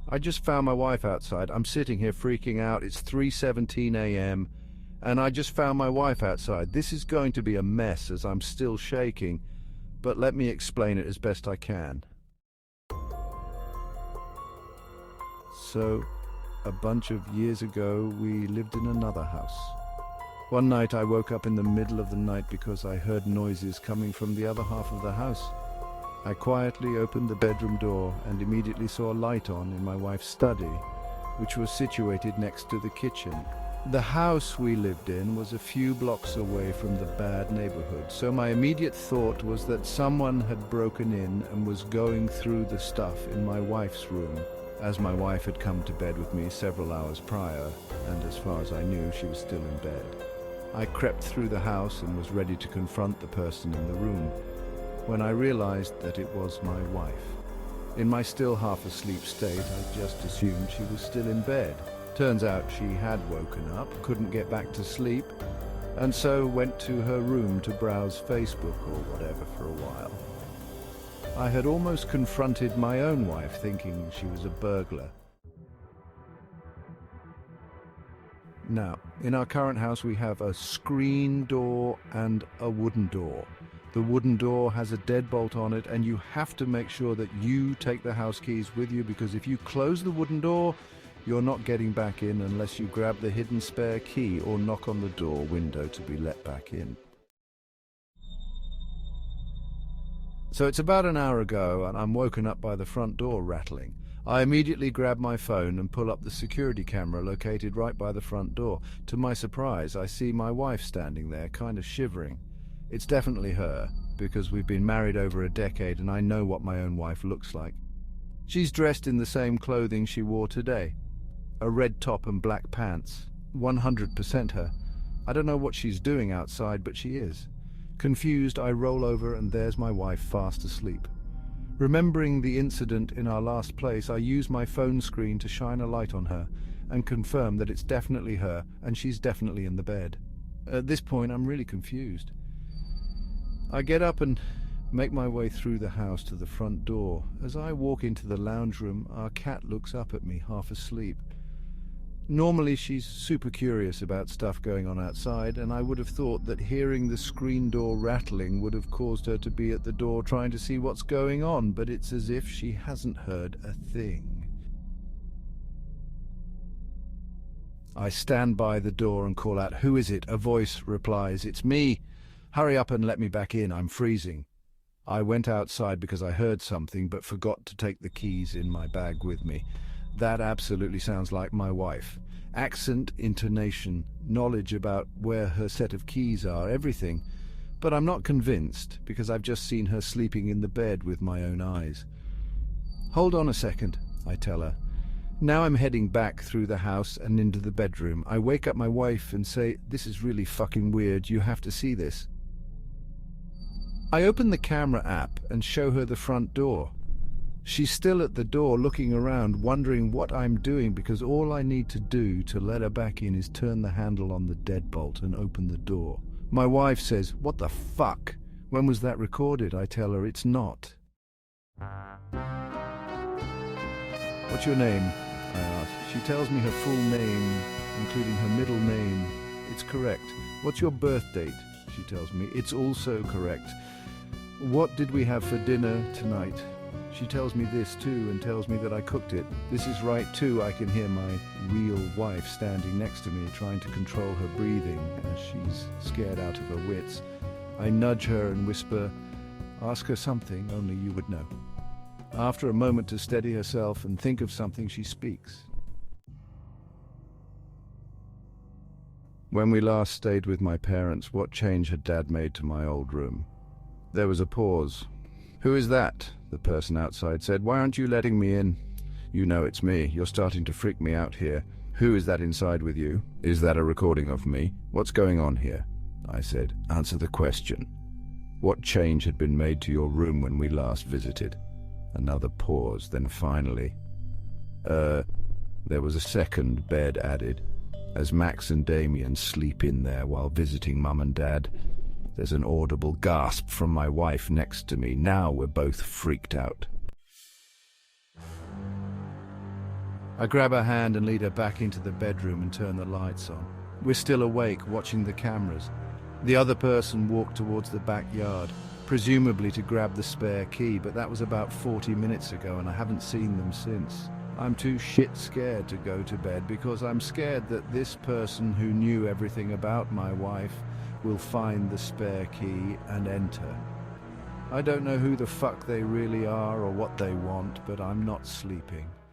I just found my wife outside. I'm sitting here freaking out. It's 3:17 a.m. and I just found my wife outside. This is going to be a mess as I'm still shaking, but let me explain it as best I can. So, a bunch of years ago, we lived in another house. One night I woke up in the middle of the night because I heard noises coming from the other half of the house. I quietly opened the bedroom door and immediately saw a light on in my wife's study, which was situated next to the kitchen. The house we lived in was a few blocks away from the bad neighborhood, so my immediate thought was that someone had broken in and was going through the stuff in my wife's room, as my wife had come to bed with me several hours prior, and as far as I knew, she was still in bed. I crept through the house and was ready to confront the person in the room, when I realized that it was my wife. In my still half-asleep state, I just assumed she was still in bed. Turns out she had woken up, couldn't get back to sleep, and so went to her room to browse Facebook or whatever for a while. I had almost confronted my own wife, thinking she was a burglar. Now, in our current house we have a screen door and a wooden door. The wooden door has a deadbolt on it, and you have to make sure that you take the house keys with you, because if you close the wooden door, you're not getting back in unless you grab the hidden spare key or knock on the door window to be let back in. So it's about an hour ago, and I'm woken up by the front door rattling. I immediately grab my phone and pull up the security camera located right by the front door. To my surprise, I see my wife standing there, kind of shivering. It's definitely her, because we've been married over a decade and I know what my own wife looks like. She's dressed in the same clothing she wore today. A red top and black pants. 100% her. I don't know what she's doing outside, but she is. Confused, I roll over and there's my wife fast asleep. Remembering the incident in our last place, I use my phone screen to shine a light on her and confirm that it's definitely her and she's definitely in the bed. At this point, I'm really confused. I get up and make my way through the house to the front door. As I walk into the lounge room, our cat looks up at me, half asleep. Normally she's super curious about stuff going on outside, and I would have thought that hearing the screen door rattling would have caused her to be at the door trying to see what's going on, but it's as if she hasn't heard a thing. I stand by the door and call out, "Who is it?" A voice replies, "It's me. Hurry up and let me back in, I'm freezing." I went outside because I heard something but forgot to take the keys in my bag with me. That absolutely sounds like my wife. Accent, intonation, knowledge about where her set of keys are, everything. But I'm not convinced because I've just seen her sleeping in the bed with my own eyes. "Hold on a second," I tell her. Now I'm heading back through the house and into the bedroom. I wake up my wife and say, "This is really fucking weird, you have to see this." I open the camera app and show her the front door. She's still at the door looking around, wondering what I'm doing, because all I need to do to let her back in is turn the handle on the deadbolt and open the door. My wife says, "What the fuck? When was that recorded?" I tell her it's not. "What's your name?" I ask. She tells me her full name, including her middle name. It's correct. "What's your birth date?" She tells me. It's also correct. "What did we have for dinner tonight?" She tells me this too and tells me that I cooked it. This is right too. I can hear my real wife standing next to me, trying to control her breathing as she's scared out of her wits. I nudge her and whisper, "Ask her something only you would know." After a moment to steady herself and think of something, she speaks. "When we last stayed with my parents, what change had Dad made to my old room?" There was a pause. "Who is that?" the person outside said. "Why aren't you letting me in?" "You know it's me. You're starting to freak me out here. Who is that inside with you? Is that a recording of me? What's going on here?" I said. "Answer the question. What change had been made to your room when we last visited?" Another pause, then finally, there was a second bed added. As Max and Damien sleep in there while visiting Mum and Dad, there's an audible gasp from my wife next to me. Now we're both freaked out. I grab her hand and lead her back into the bedroom and turn the lights on. We're still awake, watching the cameras. The other person walked towards the backyard, presumably to grab the spare key, but that was about 40 minutes ago and I haven't seen them since. I'm too shit scared to go to bed because I'm scared that this person who knew everything about my wife will find the spare key and enter. I don't know who the fuck they really are or what they want, but I'm not sleeping.